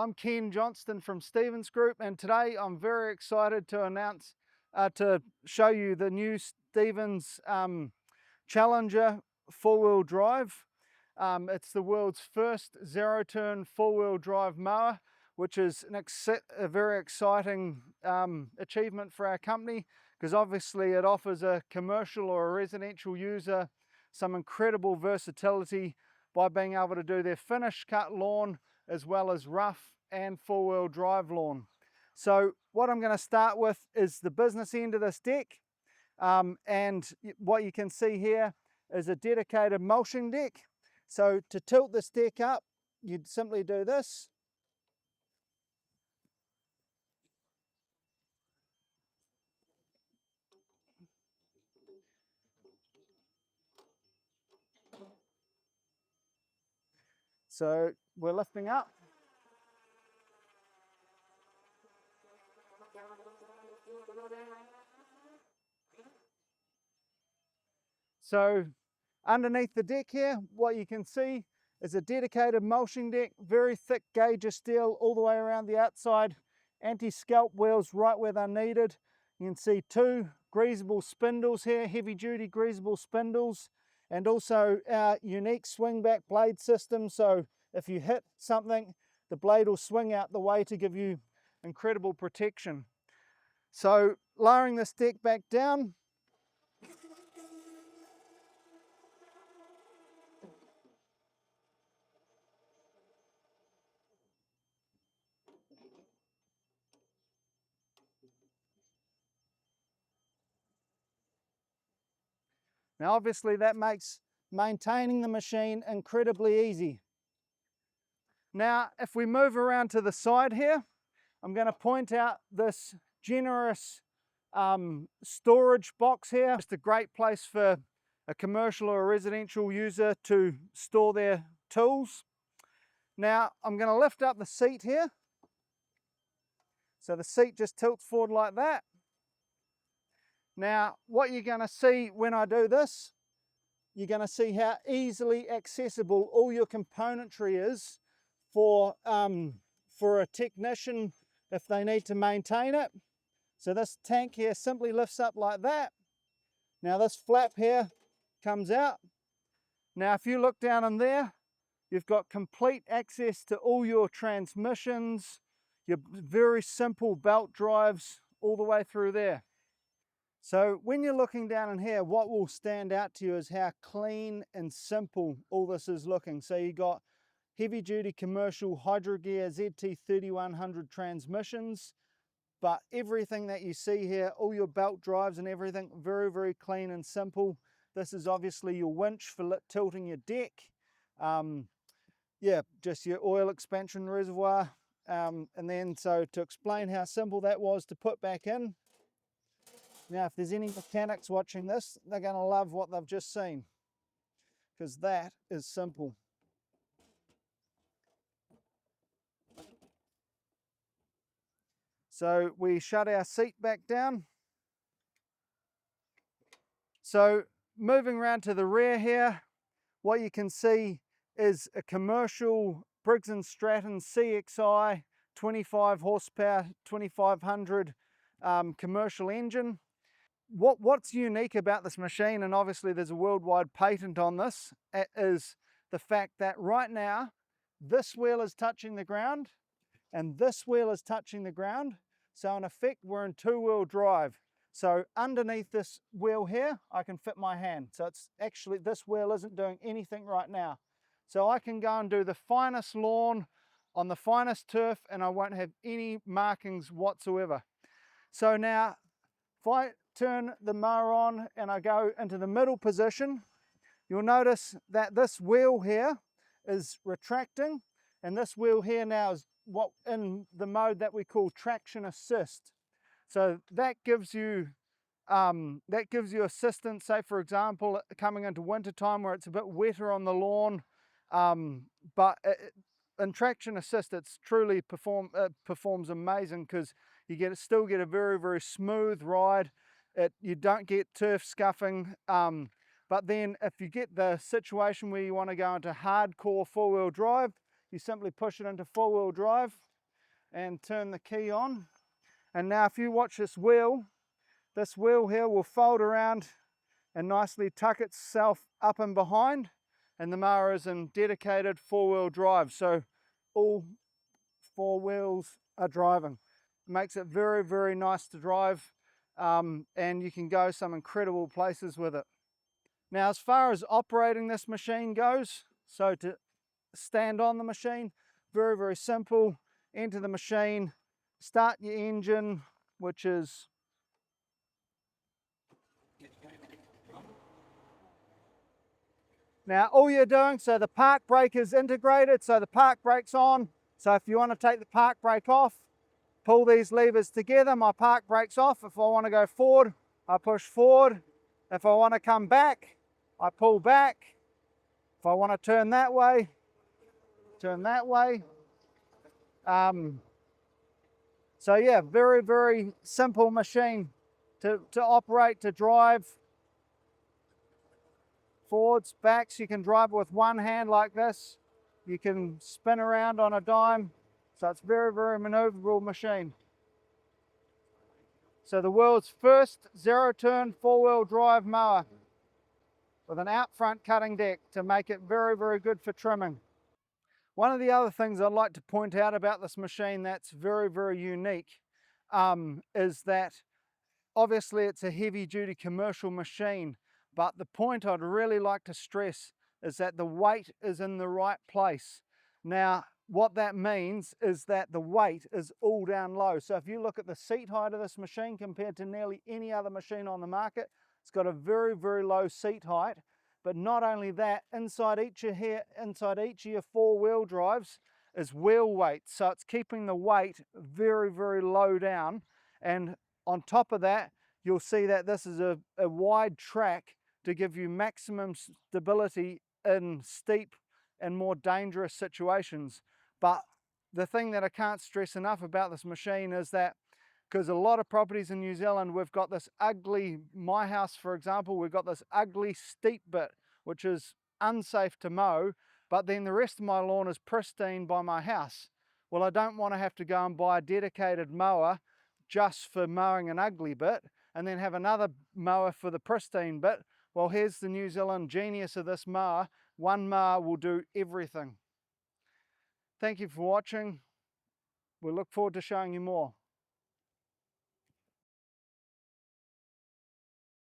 I'm Ken Johnston from Stevens Group, and today I'm very excited to announce, to show you the new Stevens Challenger four-wheel drive. It's the world's first zero-turn four-wheel drive mower, which is a very exciting achievement for our company, because obviously it offers a commercial or a residential user some incredible versatility by being able to do their finish cut lawn as well as rough and four-wheel drive lawn. So what I'm going to start with is the business end of this deck, and what you can see here is a dedicated mulching deck. So to tilt this deck up, you'd simply do this. So we're lifting up. So underneath the deck here, what you can see is a dedicated mulching deck, very thick gauge of steel all the way around the outside, anti-scalp wheels right where they're needed. You can see two greasable spindles here, heavy duty greasable spindles, and also our unique swing back blade system. So if you hit something, the blade will swing out the way to give you incredible protection. So lowering this deck back down, now obviously that makes maintaining the machine incredibly easy. Now if we move around to the side here, I'm going to point out this generous storage box here. Just a great place for a commercial or a residential user to store their tools. Now I'm going to lift up the seat here. So the seat just tilts forward like that. Now what you're going to see when I do this, you're going to see how easily accessible all your componentry is for a technician if they need to maintain it. So this tank here simply lifts up like that. Now this flap here comes out. Now if you look down in there, you've got complete access to all your transmissions, your very simple belt drives all the way through there. So when you're looking down in here, what will stand out to you is how clean and simple all this is looking. So you got heavy duty commercial Hydrogear ZT3100 transmissions, but everything that you see here, all your belt drives and everything, very, very clean and simple. This is obviously your winch for tilting your deck. Yeah, just your oil expansion reservoir. And then so to explain how simple that was to put back in, now if there's any mechanics watching this, they're going to love what they've just seen, because that is simple. So we shut our seat back down. So moving around to the rear here, what you can see is a commercial Briggs & Stratton CXI 25 horsepower 2500 commercial engine. What's unique about this machine, and obviously there's a worldwide patent on this, is the fact that right now this wheel is touching the ground and this wheel is touching the ground. So in effect we're in two-wheel drive. So underneath this wheel here, I can fit my hand. So it's actually, this wheel isn't doing anything right now. So I can go and do the finest lawn on the finest turf and I won't have any markings whatsoever. So now, if I turn the mower on and I go into the middle position, you'll notice that this wheel here is retracting, and this wheel here now is what in the mode that we call traction assist. So that gives you assistance, say for example coming into winter time where it's a bit wetter on the lawn, in traction assist it's truly performs amazing, because you still get a very, very smooth ride. You don't get turf scuffing, but then if you get the situation where you want to go into hardcore four-wheel drive, you simply push it into four-wheel drive and turn the key on. And now if you watch this wheel here will fold around and nicely tuck itself up and behind, and the mower is in dedicated four-wheel drive, so all four wheels are driving. It makes it very, very nice to drive, and you can go some incredible places with it. Now, as far as operating this machine goes, so to stand on the machine, very, very simple. Enter the machine, start your engine, which is now all you're doing, so the park brake is integrated, so the park brake's on. So if you want to take the park brake off, pull these levers together, my park brake's off. If I want to go forward, I push forward. If I want to come back, I pull back. If I want to turn that way, turn that way. So yeah, very, very simple machine to operate, to drive. Forwards, backs, you can drive with one hand like this. You can spin around on a dime. So it's very, very maneuverable machine. So the world's first zero-turn four-wheel drive mower with an out front cutting deck to make it very, very good for trimming. One of the other things I'd like to point out about this machine that's very, very unique is that obviously it's a heavy-duty commercial machine, but the point I'd really like to stress is that the weight is in the right place. Now, what that means is that the weight is all down low. So if you look at the seat height of this machine compared to nearly any other machine on the market, it's got a very, very low seat height. But not only that, inside each of your four-wheel drives is wheel weight. So it's keeping the weight very, very low down. And on top of that, you'll see that this is a wide track to give you maximum stability in steep and more dangerous situations. But the thing that I can't stress enough about this machine is that because a lot of properties in New Zealand, we've got this ugly, my house for example, we've got this ugly steep bit which is unsafe to mow, but then the rest of my lawn is pristine by my house. Well, I don't want to have to go and buy a dedicated mower just for mowing an ugly bit and then have another mower for the pristine bit. Well, here's the New Zealand genius of this mower. One mower will do everything. Thank you for watching. We look forward to showing you more.